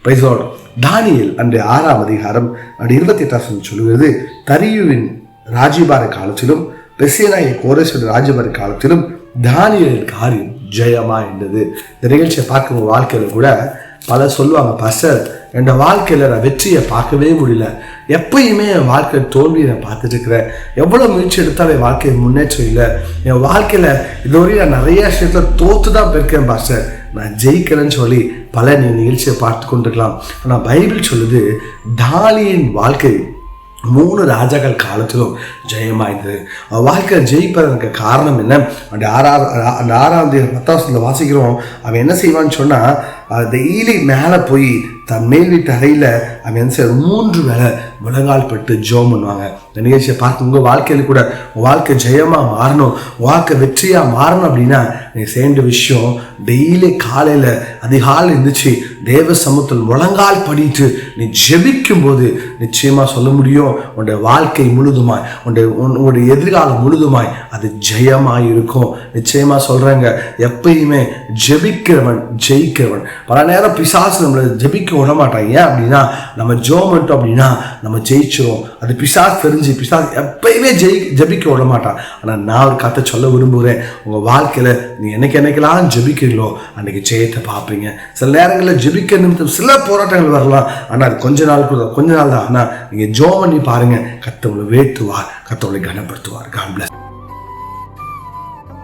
Praise the Lord. தானியேல் அன்று 6ஆம் அதிகாரம் 28 சொல்லுகிறது, தரியுவின் ராஜ்யபார காலத்திலும் பெர்சியனாகிய கோரேசுடைய ராஜ்யபார காலத்திலும் தானியேலின் காரியம் ஜெயமா இருந்தது. இந்த நிகழ்ச்சியை பார்க்குற வாழ்க்கையில கூட பலர் சொல்லுவாங்க, பாஸ்டர் என் வாழ்க்கையில நான் வெற்றியை பார்க்கவே முடியல, எப்பயுமே என் வாழ்க்கை தோல்வியை நான் பார்த்துட்டு இருக்கிறேன், எவ்வளோ முயற்சி எடுத்தாலும் என் வாழ்க்கை முன்னேற்றம் இல்லை, என் வாழ்க்கையில இதுவரையும் நான் நிறைய விஷயத்துல தோத்து தான் போயிருக்கேன் பாஸ்டர், நான் ஜெயிக்கிறேன்னு சொல்லி பல நிகழ்ச்சியை பார்த்து கொண்டிருக்கலாம். ஆனால் பைபிள் சொல்லுது, தானியேலின் வாழ்க்கை 3 ராஜாக்கள் காலத்திலும் ஜெயமாயிருந்தது. வாழ்க்கையில் ஜெயிப்பதற்கு காரணம் என்ன? அந்த 6ஆம் 10 வாசிக்கிறோம். அவன் என்ன செய்வான்னு சொன்னா, டெய்லி மேலே போய் தன் மேல் வீட்டு அறையில் அவன் என்ன செய்ய 3 வேளை முழங்கால் பட்டு ஜெபம் பண்ணுவாங்க. இந்த நிகழ்ச்சியை பார்த்து உங்கள் வாழ்க்கையில் கூட உங்கள் வாழ்க்கை ஜெயமாக மாறணும், வாழ்க்கை வெற்றியாக மாறணும் அப்படின்னா நீ செய்ய விஷயம், டெய்லி காலையில் அதிகாலை இருந்துச்சு தேவ சமூகத்தில் முழங்கால் படிட்டு நீ ஜெபிக்கும் போது நிச்சயமாக சொல்ல முடியும், உன்னுடைய வாழ்க்கை முழுதுமாய் உன்னுடைய எதிர்காலம் முழுதுமாய் அது ஜெயமாக இருக்கும். நிச்சயமாக சொல்கிறேங்க, எப்பயுமே ஜெபிக்கிறவன் ஜெயிக்கிறவன். பல நேரம் பிசாசு நம்மளை ஜெபிக்க விட மாட்டான். ஏன் அப்படின்னா நம்ம ஜெபம் பண்ணிட்டோம் அப்படின்னா நம்ம ஜெயிச்சிரும். அது பிசாசு தெரிஞ்சு பிசாசு எப்பயுமே ஜெபிக்க விட மாட்டான். ஆனால் நான் ஒரு கதை சொல்ல விரும்புகிறேன், உங்கள் வாழ்க்கையில் நீ என்னைக்கெல்லாம் ஜெபிக்கிறீங்களோ அன்றைக்கி ஜெயத்தை பார்ப்பீங்க. சில நேரங்களில் ஜெபிக்க நிமித்தம் சில போராட்டங்கள் வரலாம், ஆனால் அது கொஞ்ச நாள் தான். ஆனால் நீங்கள் ஜெபம் பண்ணி பாருங்கள், கர்த்தர் உங்களை வேட்டுவார், கர்த்தர் உங்களை கனப்படுத்துவார். God bless.